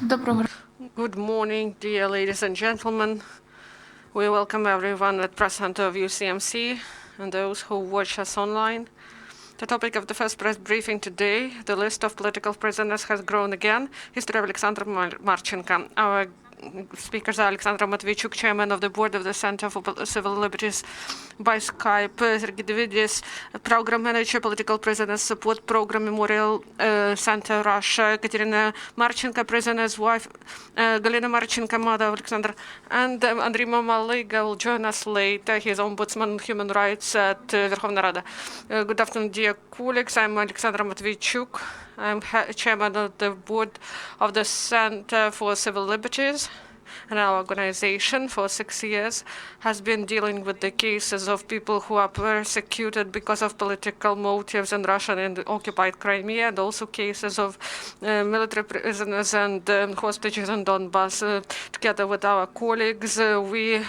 Good morning, dear ladies and gentlemen. We welcome everyone at Press Center of UCMC and those who watch us online. The topic of the first press briefing today, the list of political prisoners has grown again. History of Alexander Marchenko. Our speakers are Alexander Matviychuk, Chairman of the Board of the Center for Civil Liberties by Skype, Sergey Davidis, Program Manager, Political Prisoners Support Program, Memorial Center, Russia, Kateryna Marchenko, Prisoner's Wife, Galyna Marchenko, Mother of Alexander, and Andriy Mamalyga will join us later. He is Ombudsman Human Rights at Verkhovna Rada. Good afternoon, dear colleagues. I'm Alexander Matviychuk. I'm chairman of the board of the Center for Civil Liberties, and our organization for 6 years has been dealing with the cases of people who are persecuted because of political motives in Russia and the occupied Crimea, and also cases of military prisoners and hostages in Donbass. Together with our colleagues, we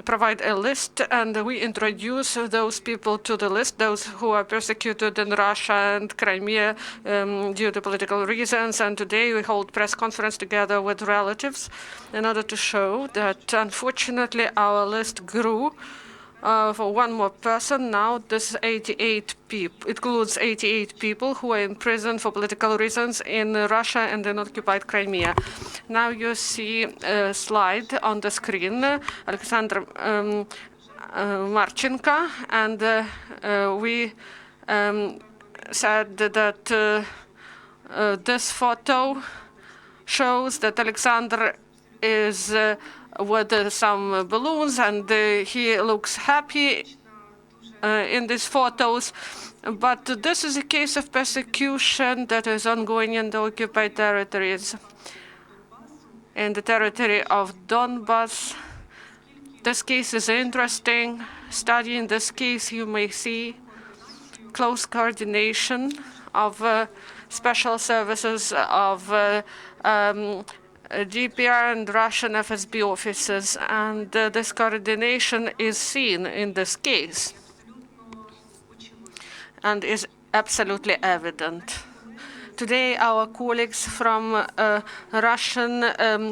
provide a list and we introduce those people to the list, those who are persecuted in Russia and Crimea due to political reasons. And today we hold press conference together with relatives in order to show that unfortunately our list grew for one more person. Now this 88 people, it includes 88 people who are in prison for political reasons in Russia and in occupied Crimea. Now you see a slide on the screen, Alexander Marchenko, and we said that this photo shows that Alexander is with some balloons, and he looks happy in these photos. But this is a case of persecution that is ongoing in the occupied territories. In the territory of Donbass, this case is interesting. Studying this case, you may see close coordination of special services of DPR and Russian FSB offices, and this coordination is seen in this case and is absolutely evident. Today, our colleagues from Russian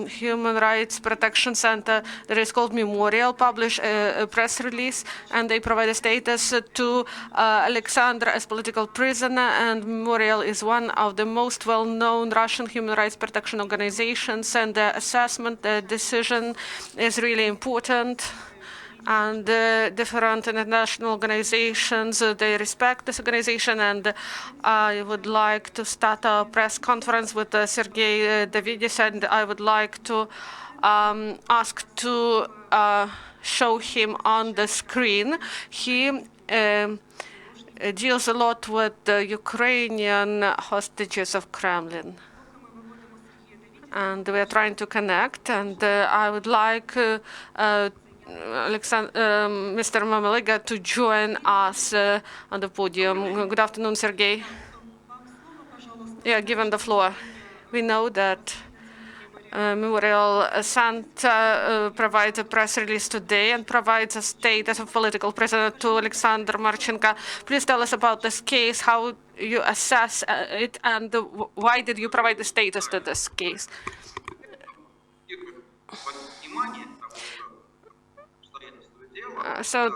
Human Rights Protection Center, that is called Memorial, publish a press release, and they provide a status to Alexander as political prisoner. And Memorial is one of the most well-known Russian human rights protection organizations, and the assessment, the decision is really important. And different international organizations, they respect this organization, and I would like to start a press conference with Sergey Davidis, and I would like to ask to show him on the screen. He deals a lot with the Ukrainian hostages of Kremlin. And we are trying to connect, and I would like Mr. Mamalyga to join us on the podium. Good afternoon, Sergey. Yeah, given the floor. We know that Memorial Center provides a press release today and provides a status of political prisoner to Alexander Marchenko. Please tell us about this case, how you assess it, and why did you provide the status to this case? So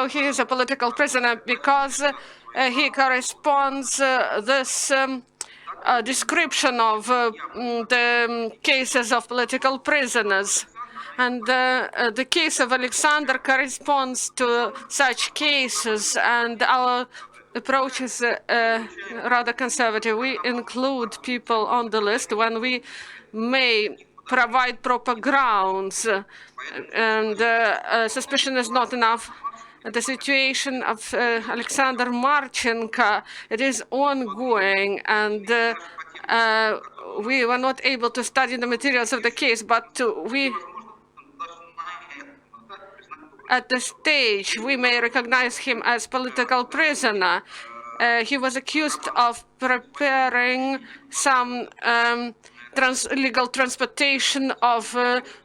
he is a political prisoner because he corresponds this description of the cases of political prisoners. And the case of Alexander corresponds to such cases, and our approach is rather conservative. We include people on the list when we may provide proper grounds, and suspicion is not enough. The situation of Alexander Marchenko, it is ongoing, and we were not able to study the materials of the case, but we at the stage we may recognize him as political prisoner. He was accused of preparing some illegal transportation of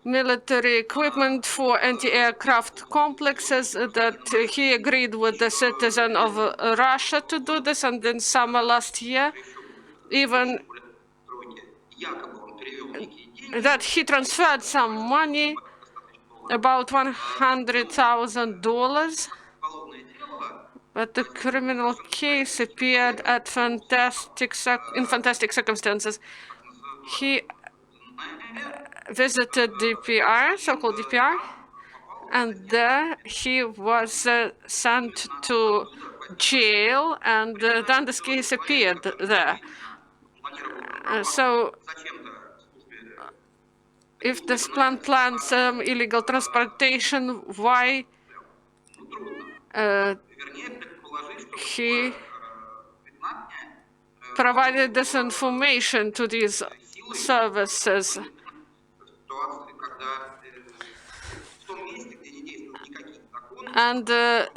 military equipment for anti-aircraft complexes, that he agreed with the citizen of Russia to do this, and in summer last year, even that he transferred some money, about $100,000, but the criminal case appeared at in fantastic circumstances. He visited DPR, so-called DPR, and there he was sent to jail, and then this case appeared there. So if this plan plans illegal transportation, why he provided this information to these services? And the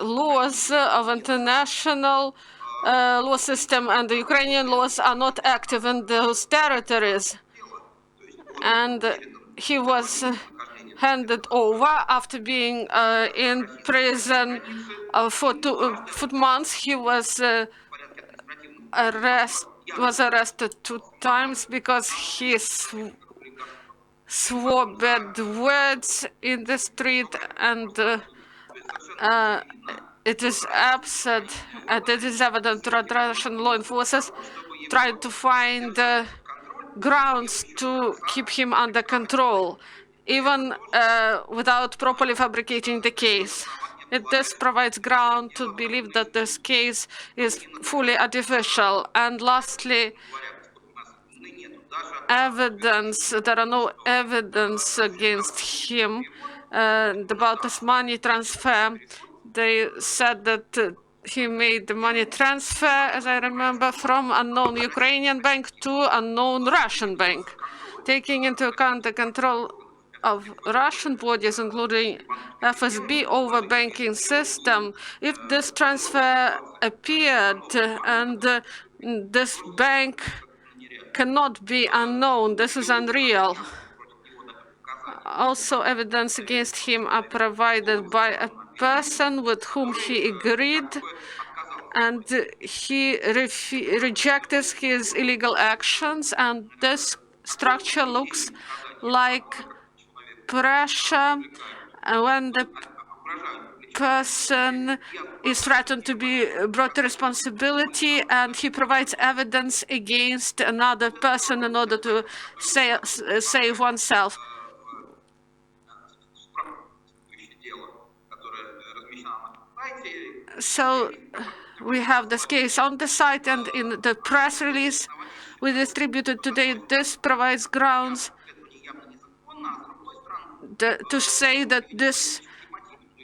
laws of international law system and the Ukrainian laws are not active in those territories. And he was handed over after being in prison for 2 months. He was arrested 2 times because he swore bad words in the street, and it is absurd, and it is evident that Russian law enforcers tried to find grounds to keep him under control, even without properly fabricating the case. This provides ground to believe that this case is fully artificial. And lastly, there are no evidence against him about this money transfer. They said that he made the money transfer, as I remember, from unknown Ukrainian bank to unknown Russian bank, taking into account the control of Russian bodies, including FSB, over banking system. If this transfer appeared and this bank cannot be unknown, this is unreal. Also, evidence against him are provided by a person with whom he agreed, and he rejected his illegal actions, and this structure looks like pressure when the person is threatened to be brought to responsibility, and he provides evidence against another person in order to save oneself. So we have this case on the site and in the press release we distributed today. This provides grounds to say that these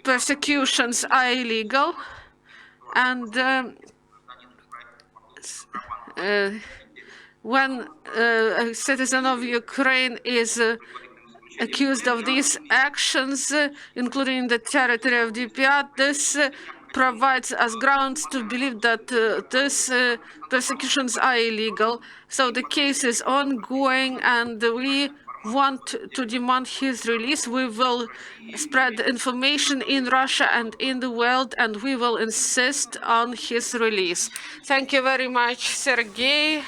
persecutions are illegal, and when a citizen of Ukraine is accused of these actions, including the territory of DPR, this provides us grounds to believe that these persecutions are illegal. So the case is ongoing, and we want to demand his release. We will spread information in Russia and in the world, and we will insist on his release. Thank you very much, Sergey.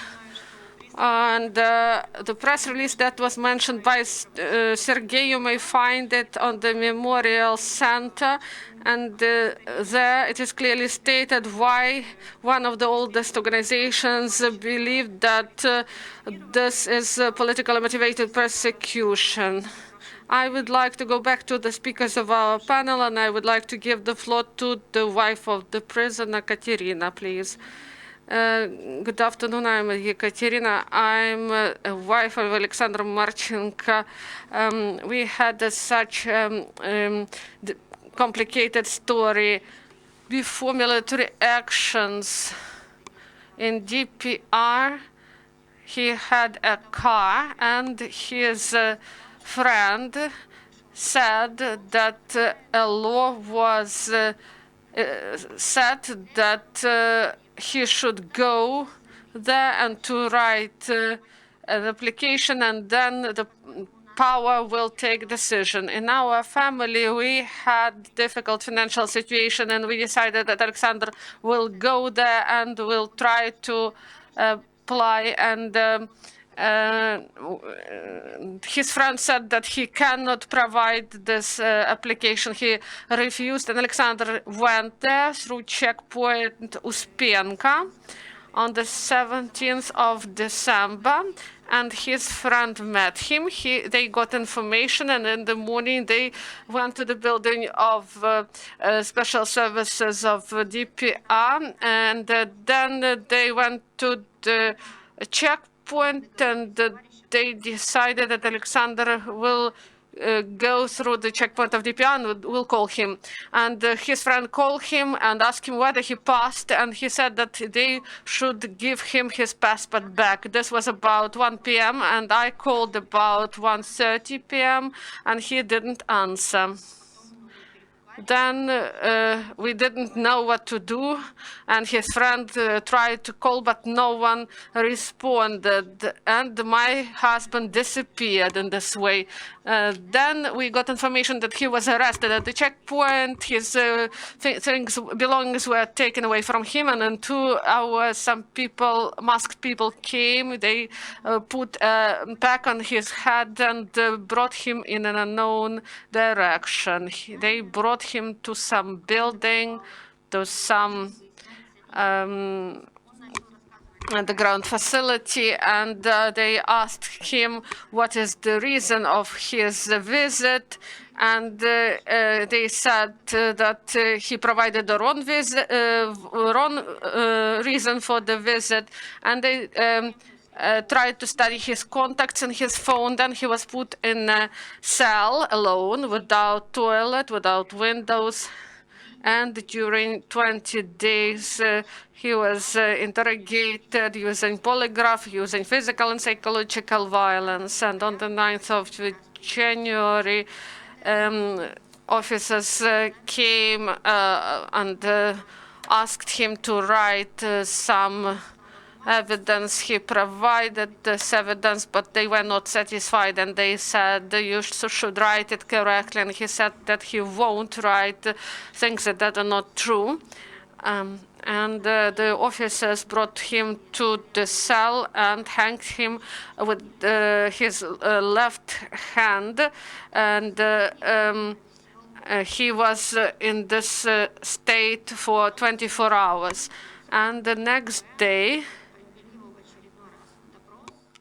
And the press release that was mentioned by Sergey, you may find it on the Memorial Center, and there it is clearly stated why one of the oldest organizations believed that this is politically motivated persecution. I would like to go back to the speakers of our panel, and I would like to give the floor to the wife of the prisoner, Kateryna, please. Good afternoon, I'm Kateryna. I'm a wife of Alexander Marchenko. We had such complicated story before military actions in DPR. He had a car, and his friend said that a law was set that he should go there and to write an application, and then the power will take decision. In our family, we had difficult financial situation, and we decided that Alexander will go there and will try to apply. And his friend said that he cannot provide this application. He refused, and Alexander went there through checkpoint Uspenka on the 17th of December, and his friend met him. They got information, and in the morning they went to the building of special services of DPR, and then they went to the checkpoint, and they decided that Alexander will go through the checkpoint of DPR and will call him. And his friend called him and asked him whether he passed, and he said that they should give him his passport back. This was about 1 p.m. and I called about 1:30 p.m. and he didn't answer. Then we didn't know what to do, and his friend tried to call, but no one responded, and my husband disappeared in this way. Then we got information that he was arrested at the checkpoint. His belongings were taken away from him, and in 2 hours some people, masked people came. They put a pack on his head and brought him in an unknown direction. They brought him to some building, to some underground facility, and they asked him what is the reason of his visit, and they said that he provided the wrong reason for the visit, and they tried to study his contacts and his phone. Then he was put in a cell alone, without toilet, without windows. And during 20 days, he was interrogated using polygraph, using physical and psychological violence. And on the 9th of January, officers came and asked him to write some evidence. He provided this evidence, but they were not satisfied, and they said you should write it correctly, and he said that he won't write things that are not true. And the officers brought him to the cell and hanged him with his left hand, and he was in this state for 24 hours. And the next day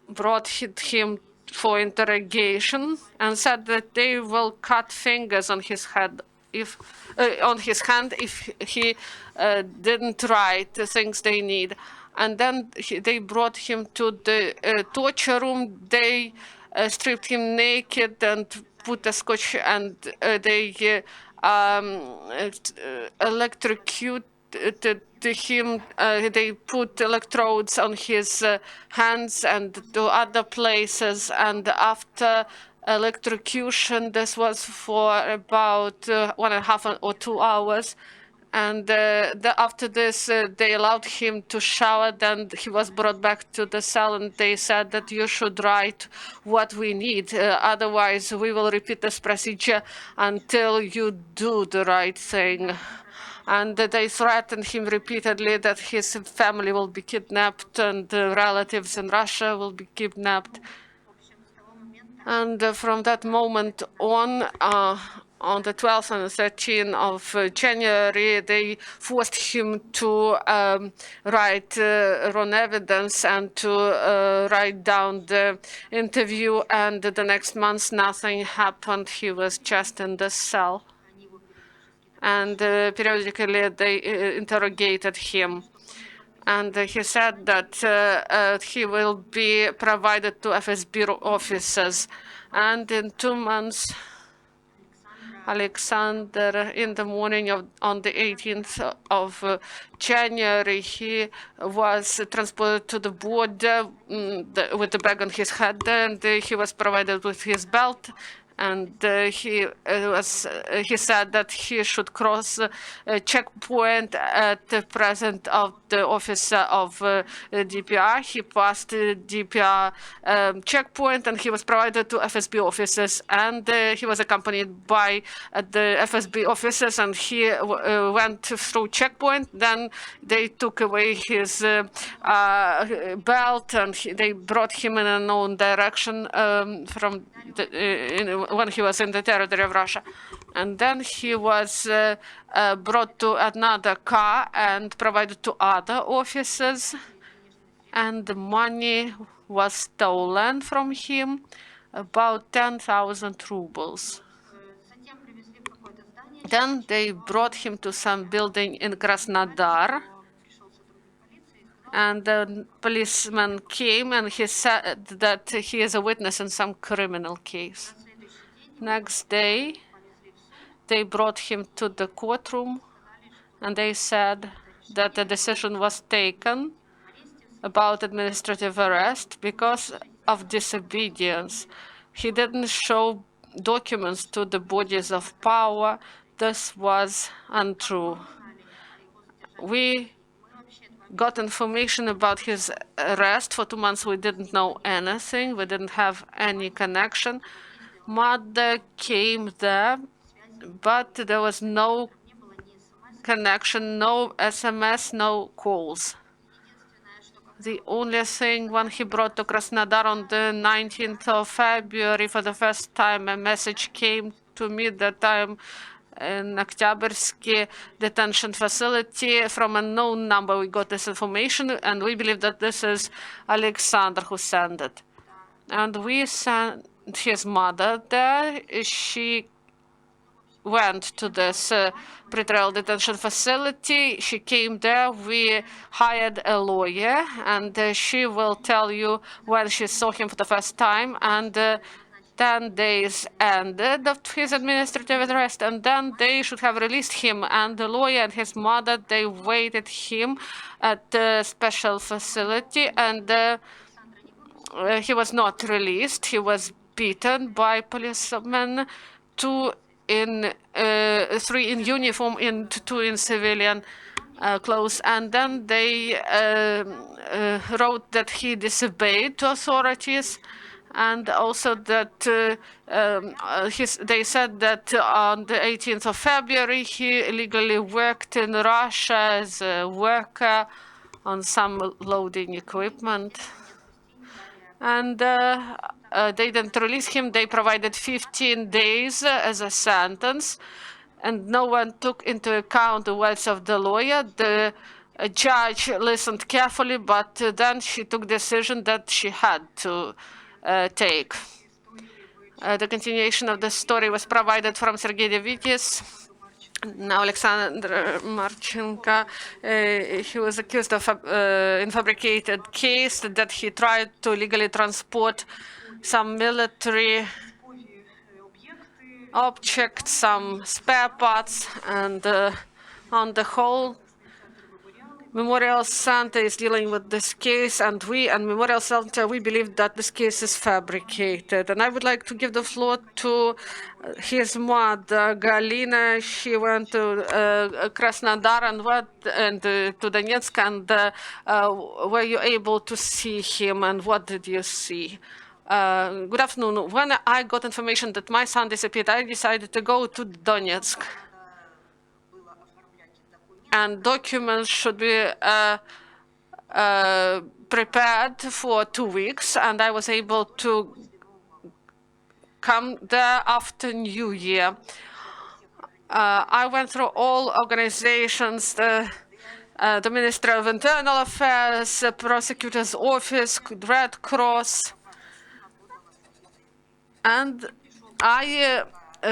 brought him for interrogation and said that they will cut fingers on his head if he didn't write the things they need. And then they brought him to the torture room. They stripped him naked and put a scotch, and they electrocuted him. They put electrodes on his hands and to other places, and after electrocution, this was for about 1.5 or 2 hours, and after this they allowed him to shower. Then he was brought back to the cell, and they said that you should write what we need, otherwise we will repeat this procedure until you do the right thing. And they threatened him repeatedly that his family will be kidnapped and relatives in Russia will be kidnapped. And from that moment on the 12th and 13th of January, they forced him to write wrong evidence and to write down the interview. And the next month, nothing happened. He was just in the cell. And periodically they interrogated him. And he said that he will be provided to FSB officers. And in 2 months, Alexander, in the morning on the 18th of January, he was transported to the border with the bag on his head, and he was provided with his belt. and he said that he should cross a checkpoint at the present of the office of DPR. He passed the DPR checkpoint, and he was provided to FSB officers, and he was accompanied by the FSB officers, and he went through checkpoint. Then they took away his belt, and they brought him in a known direction from when he was in the territory of Russia. And then he was brought to another car and provided to other officers, and the money was stolen from him, about 10,000 rubles. Then they brought him to some building in Krasnodar, and the policeman came and he said that he is a witness in some criminal case. Next day, they brought him to the courtroom, and they said that the decision was taken about administrative arrest because of disobedience. He didn't show documents to the bodies of power. This was untrue. We got information about his arrest. For 2 months, we didn't know anything. We didn't have any connection. Mother came there, but there was no connection, no SMS, no calls. The only thing, when he brought to Krasnodar on the 19th of February, for the first time, a message came to me that I'm in Oktyabrski detention facility. From a known number, we got this information, and we believe that this is Alexander who sent it. And we sent his mother there. She went to this pretrial detention facility. She came there. We hired a lawyer, and she will tell you when she saw him for the first time. And 10 days ended of his administrative arrest, and then they should have released him. And the lawyer and his mother, they waited him at the special facility, and he was not released. He was beaten by policemen, 3 in uniform and 2 in civilian clothes. And then they wrote that he disobeyed to authorities, and also that they said that on the 18th of February he illegally worked in Russia as a worker on some loading equipment. And they didn't release him. They provided 15 days as a sentence, and no one took into account the words of the lawyer. The judge listened carefully, but then she took decision that she had to take. The continuation of the story was provided from Sergey Davidis. Now, Alexander Marchenko, he was accused of in fabricated case that he tried to illegally transport some military objects, some spare parts, and on the whole, Memorial Center is dealing with this case, and we and Memorial Center, we believe that this case is fabricated. And I would like to give the floor to his mother, Galyna. She went to Krasnodar and to Donetsk, and were you able to see him, and what did you see? Good afternoon. When I got information that my son disappeared, I decided to go to Donetsk. And documents should be prepared for 2 weeks, and I was able to come there after New Year. I went through all organizations, the Ministry of Internal Affairs, the Prosecutor's Office, Red Cross, and I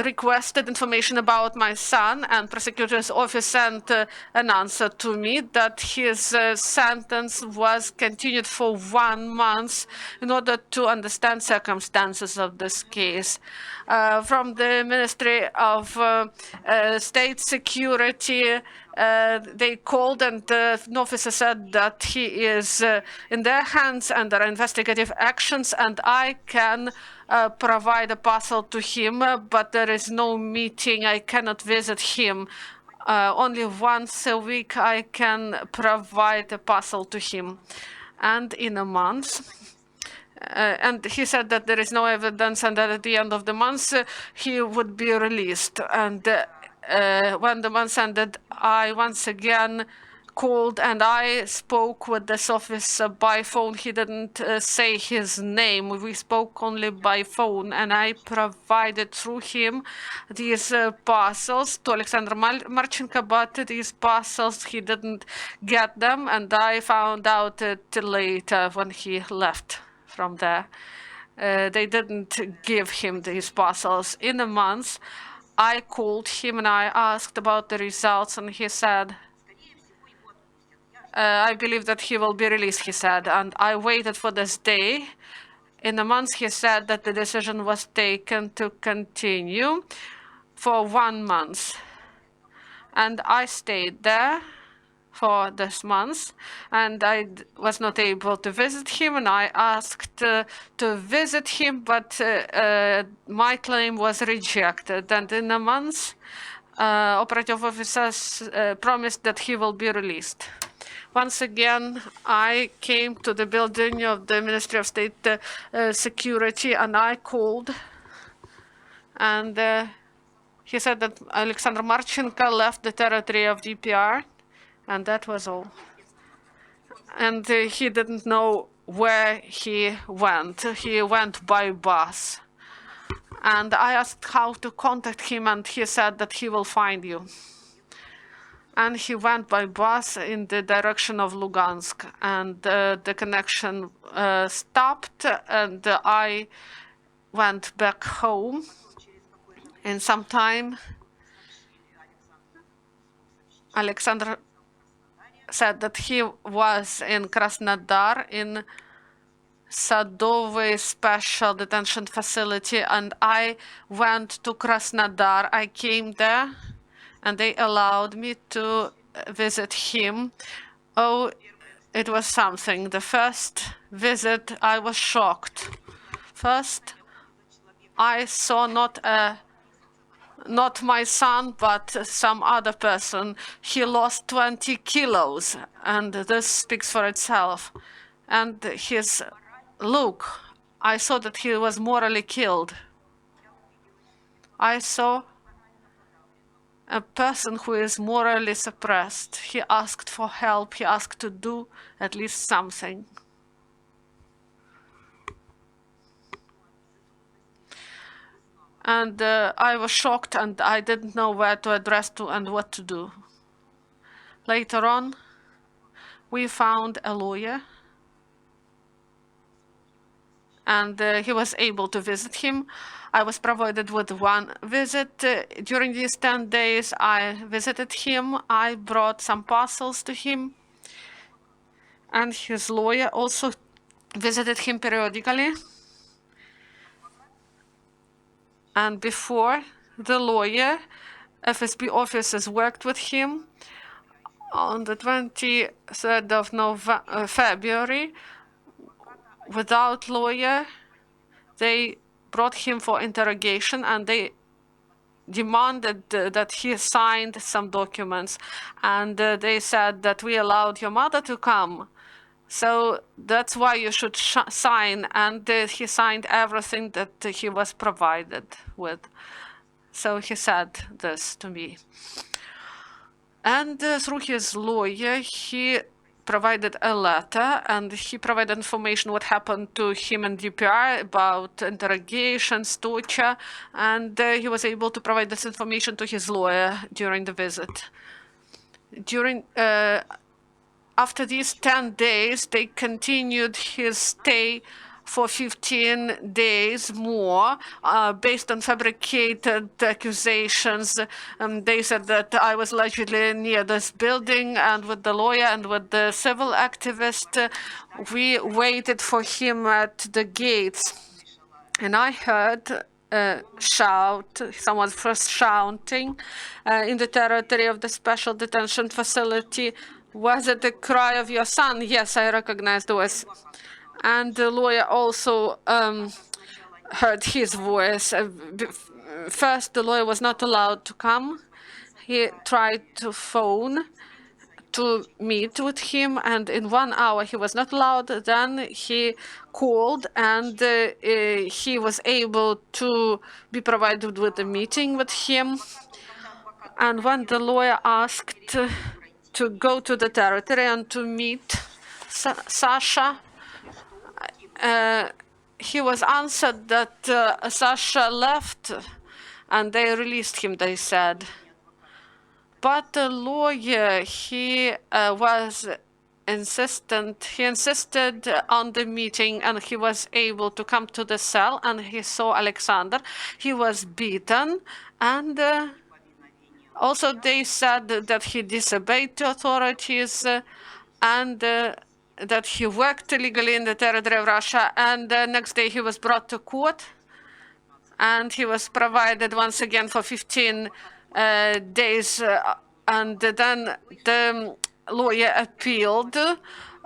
requested information about my son, and prosecutor's office sent an answer to me that his sentence was continued for 1 month in order to understand circumstances of this case. From the Ministry of State Security, they called, and an officer said that he is in their hands under investigative actions, and I can provide a parcel to him, but there is no meeting. I cannot visit him. Only once a week I can provide a parcel to him. And in a month, and he said that there is no evidence, and that at the end of the month he would be released. And when the month ended, I once again called and I spoke with this officer by phone. He didn't say his name. We spoke only by phone, and I provided through him these parcels to Alexander Marchenko, but these parcels, he didn't get them, and I found out later when he left from there. They didn't give him these parcels. In a month, I called him and I asked about the results, and he said, I believe that he will be released, he said. And I waited for this day. In a month, he said that the decision was taken to continue for 1 month. And I stayed there for this month, and I was not able to visit him, and I asked to visit him, but my claim was rejected. And in a month, operative officers promised that he will be released. Once again, I came to the building of the Ministry of State Security, and I called, and he said that Alexander Marchenko left the territory of DPR, and that was all. And he didn't know where he went. He went by bus. And I asked how to contact him, and he said that he will find you. And he went by bus in the direction of Lugansk, and the connection stopped, and I went back home. In some time, Alexander said that he was in Krasnodar in Sadovy special detention facility, and I went to Krasnodar. I came there, and they allowed me to visit him. Oh, it was something. The first visit, I was shocked. First, I saw not my son, but some other person. He lost 20 kilos, and this speaks for itself. And his look, I saw that he was morally killed. I saw a person who is morally suppressed. He asked for help. He asked to do at least something. And I was shocked, and I didn't know where to address to and what to do. Later on, we found a lawyer, and he was able to visit him. I was provided with one visit. During these 10 days, I visited him. I brought some parcels to him, and his lawyer also visited him periodically. And before the lawyer, FSB officers worked with him. On the 23rd of February, without lawyer, they brought him for interrogation, and they demanded that he signed some documents. And they said that we allowed your mother to come, so that's why you should sign. And he signed everything that he was provided with. So he said this to me. And through his lawyer, he provided a letter, and he provided information what happened to him in DPR about interrogations, torture, and he was able to provide this information to his lawyer during the visit. After these 10 days, they continued his stay for 15 days more, based on fabricated accusations. They said that I was allegedly near this building, and with the lawyer and with the civil activist, we waited for him at the gates. And I heard someone first shouting in the territory of the special detention facility. Was it the cry of your son? Yes, I recognized the voice. And the lawyer also heard his voice. First, the lawyer was not allowed to come. He tried to phone to meet with him, and in 1 hour he was not allowed. Then he called, and he was able to be provided with a meeting with him. And when the lawyer asked to go to the territory and to meet Sasha, he was answered that Sasha left, and they released him, they said. But the lawyer, he insisted on the meeting, and he was able to come to the cell, and he saw Alexander. He was beaten, and also they said that he disobeyed the authorities, and that he worked illegally in the territory of Russia. And the next day he was brought to court, and he was provided once again for 15 days, and then the lawyer appealed,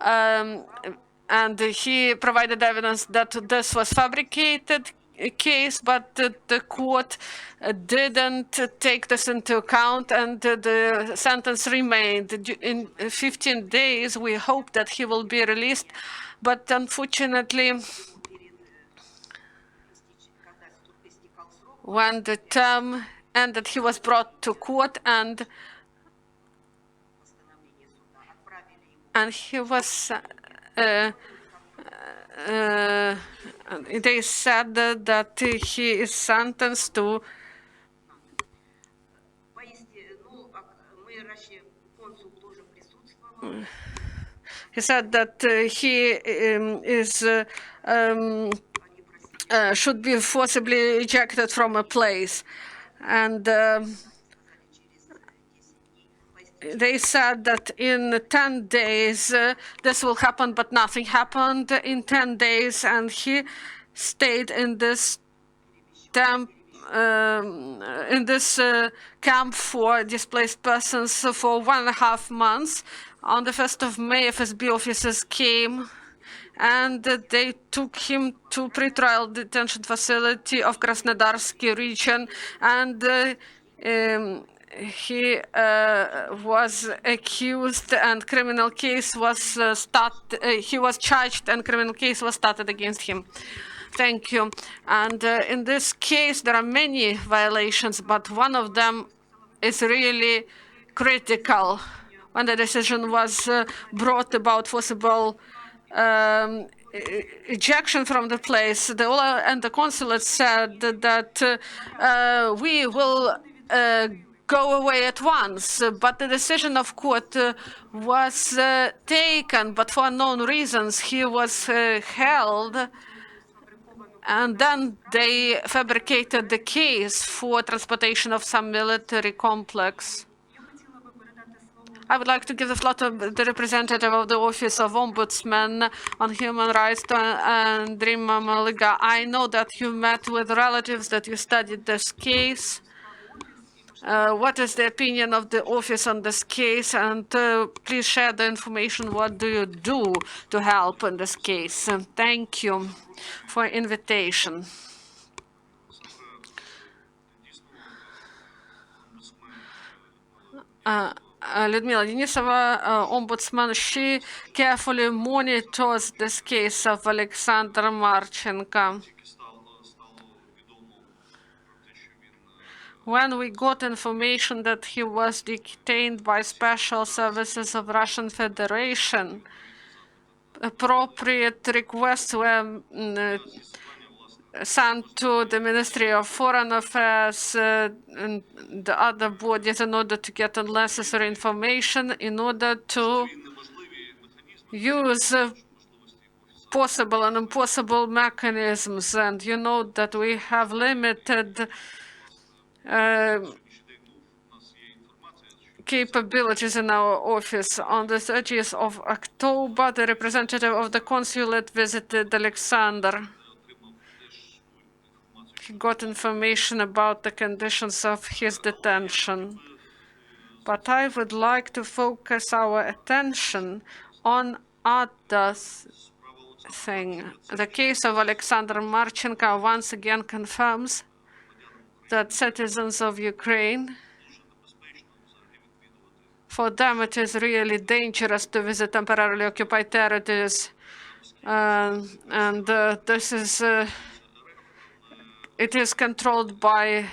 and he provided evidence that this was fabricated case, but the court didn't take this into account, and the sentence remained. In 15 days, we hope that he will be released, but unfortunately, when the term ended, he was brought to court, and he was they said that he is sentenced to he said that he is should be forcibly ejected from a place, and they said that in 10 days this will happen, but nothing happened in 10 days, and he stayed in this camp for displaced persons for 1.5 months. On the 1st of May, FSB officers came, and they took him to pretrial detention facility of Krasnodarsky region, and he was accused, and criminal case was started. He was charged, and criminal case was started against him. Thank you. And in this case, there are many violations, but one of them is really critical. When the decision was brought about forcible ejection from the place, the OLA and the consulate said that we will go away at once, but the decision of court was taken, but for unknown reasons he was held, and then they fabricated the case for transportation of some military complex. I would like to give the floor to the representative of the Office of Ombudsman on Human Rights, to Andriy Mamalyga. I know that you met with relatives, that you studied this case. What is the opinion of the office on this case? And please share the information. What do you do to help in this case? And thank you for invitation. Lyudmila Denisova, Ombudsman, she carefully monitors this case of Alexander Marchenko. When we got information that he was detained by special services of Russian Federation, appropriate requests were sent to the Ministry of Foreign Affairs and the other bodies in order to get unnecessary information, in order to use possible and impossible mechanisms. And you know that we have limited capabilities in our office. On the 30th of October, the representative of the consulate visited Alexander. he got information about the conditions of his detention. But I would like to focus our attention on other thing. The case of Alexander Marchenko once again confirms that citizens of Ukraine, for them it is really dangerous to visit temporarily occupied territories. This is, it is controlled by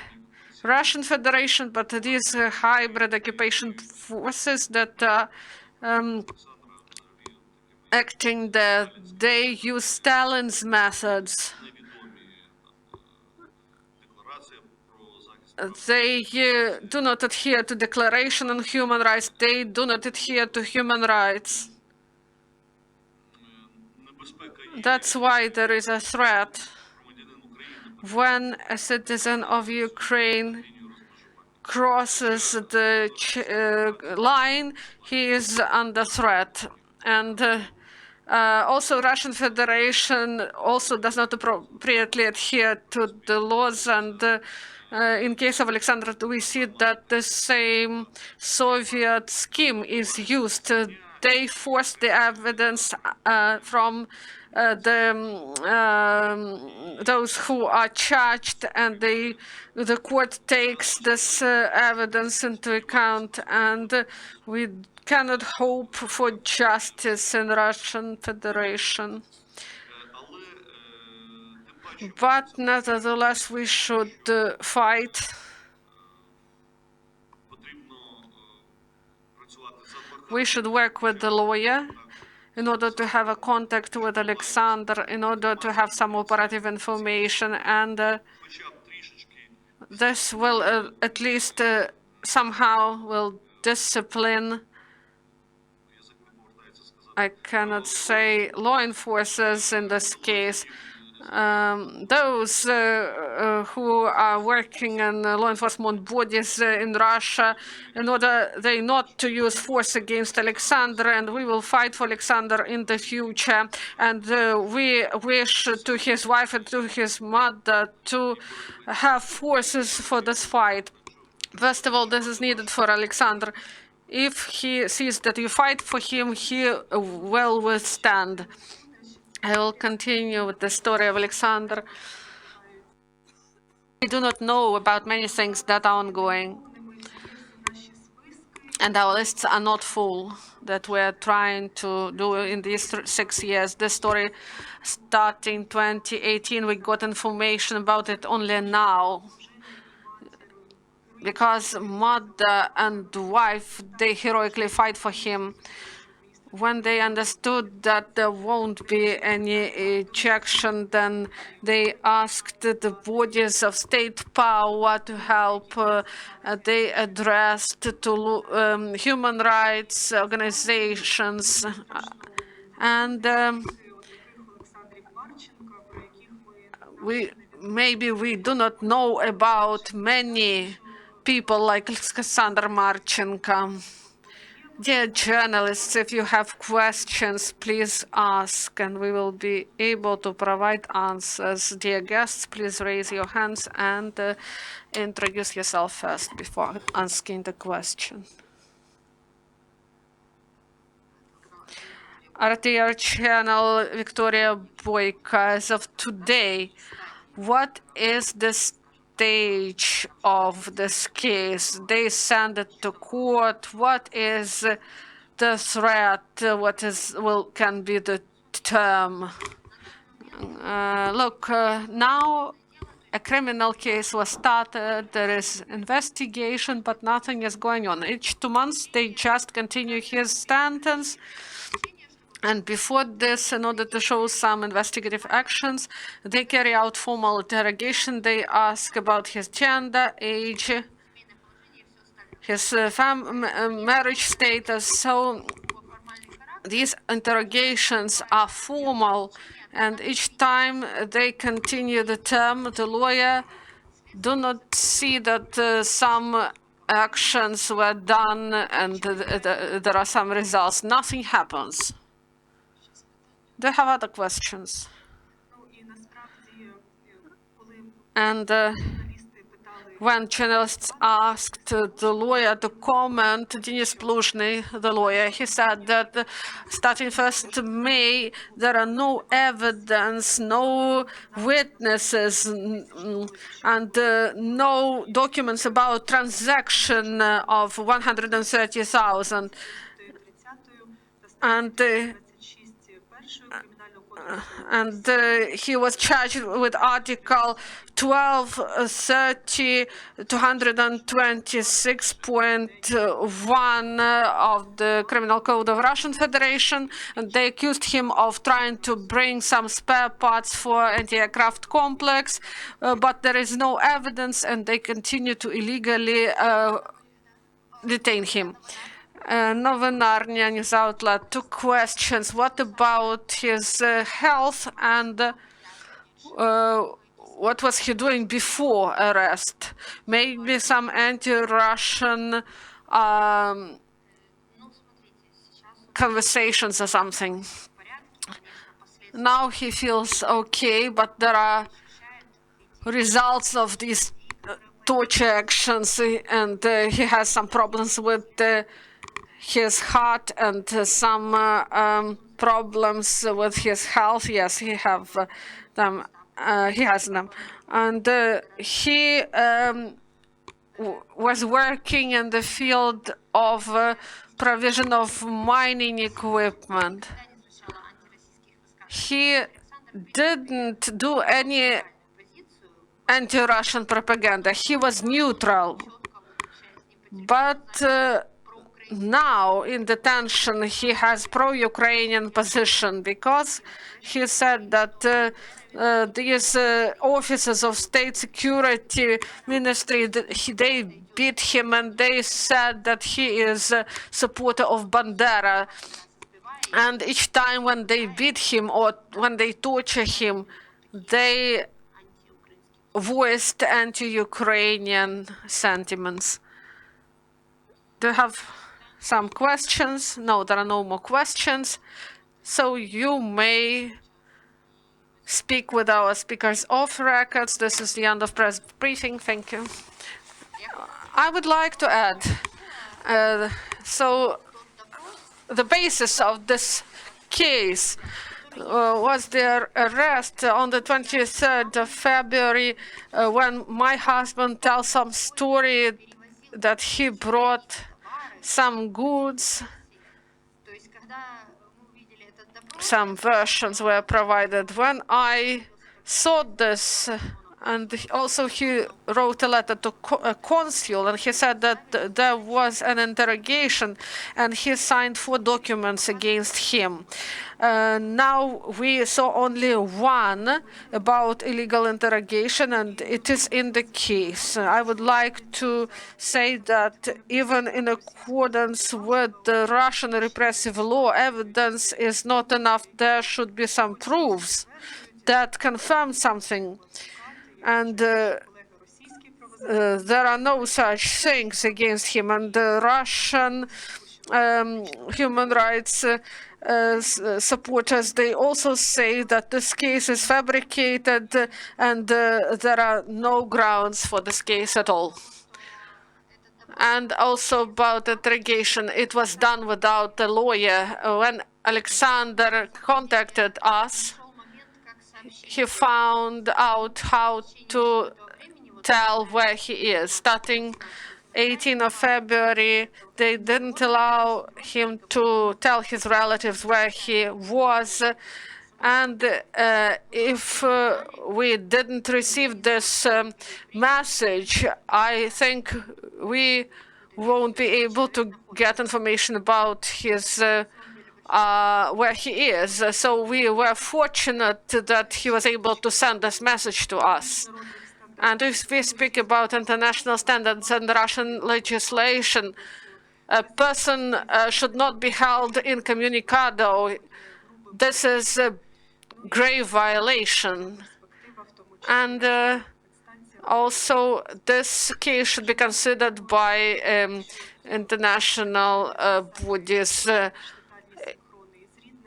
Russian Federation, but these hybrid occupation forces that are acting there, they use Stalin's methods. They do not adhere to Declaration on Human Rights. They do not adhere to human rights. That's why there is a threat. When a citizen of Ukraine crosses the line, he is under threat. And also Russian Federation also does not appropriately adhere to the laws. And in case of Alexandra, we see that the same Soviet scheme is used. They force the evidence from those who are charged, and the court takes this evidence into account, and we cannot hope for justice in Russian Federation. But nevertheless, we should fight. We should work with the lawyer in order to have a contact with Alexander, in order to have some operative information, and this will at least somehow will discipline, I cannot say law enforcers in this case, those who are working in law enforcement bodies in Russia, in order they not to use force against Alexander, and we will fight for Alexander in the future. And we wish to his wife and to his mother to have forces for this fight. First of all, this is needed for Alexander. If he sees that you fight for him, he will withstand. I will continue with the story of Alexander. We do not know about many things that are ongoing, and our lists are not full that we are trying to do in these 6 years. This story started in 2018. We got information about it only now, because mother and wife, they heroically fight for him. When they understood that there won't be any ejection, then they asked the bodies of state power to help. They addressed to human rights organizations. And maybe we do not know about many people like Alexander Marchenko. Dear journalists, if you have questions, please ask, and we will be able to provide answers. Dear guests, please raise your hands and introduce yourself first before asking the question. RTR channel, Victoria Boyka. As of today, what is the stage of this case? They send it to court. What is the threat? What can be the term? Look, now a criminal case was started. There is investigation, but nothing is going on. Each 2 months, they just continue his sentence. And before this, in order to show some investigative actions, they carry out formal interrogation. They ask about his gender, age, his marriage status. So these interrogations are formal, and each time they continue the term, the lawyer do not see that some actions were done and there are some results. Nothing happens. Do you have other questions? And when journalists asked the lawyer to comment, Denis Pluzhny, the lawyer, he said that starting 1st May, there are no evidence, no witnesses, and no documents about transaction of 130,000. And he was charged with Article 1230 226.1 of the Criminal Code of Russian Federation. And they accused him of trying to bring some spare parts for anti-aircraft complex, but there is no evidence, and they continue to illegally detain him. Novinarnia news outlet, 2 questions. What about his health, and what was he doing before arrest? Maybe some anti-Russian conversations or something. Now he feels okay, but there are results of these torture actions, and he has some problems with his heart and some problems with his health. Yes, he have them. He has them, and he was working in the field of provision of mining equipment. He didn't do any anti-Russian propaganda. He was neutral, but now in detention he has pro-Ukrainian position, because he said that these officers of state security ministry, they beat him, and they said that he is a supporter of Bandera. And each time when they beat him or when they torture him, they voiced anti-Ukrainian sentiments. Do you have some questions? No, there are no more questions. So you may speak with our speakers off records. This is the end of press briefing. Thank you. I would like to add, so the basis of this case was their arrest on the 23rd of February, when my husband tells some story that he brought some goods. Some versions were provided. When I saw this, and also he wrote a letter to a consul, and he said that there was an interrogation, and he signed 4 documents against him. Now we saw only one about illegal interrogation, and it is in the case. I would like to say that even in accordance with the Russian repressive law, evidence is not enough. There should be some proofs that confirm something. And there are no such things against him. And the Russian human rights supporters, they also say that this case is fabricated, and there are no grounds for this case at all. And also about interrogation, it was done without a lawyer. When Alexander contacted us, he found out how to tell where he is. Starting 18th of February, they didn't allow him to tell his relatives where he was. And if we didn't receive this message, I think we won't be able to get information about his where he is. So we were fortunate that he was able to send this message to us. And if we speak about international standards and Russian legislation, a person should not be held incommunicado. This is a grave violation. And also, this case should be considered by international bodies.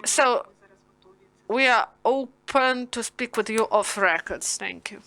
So we are open to speak with you off records. Thank you.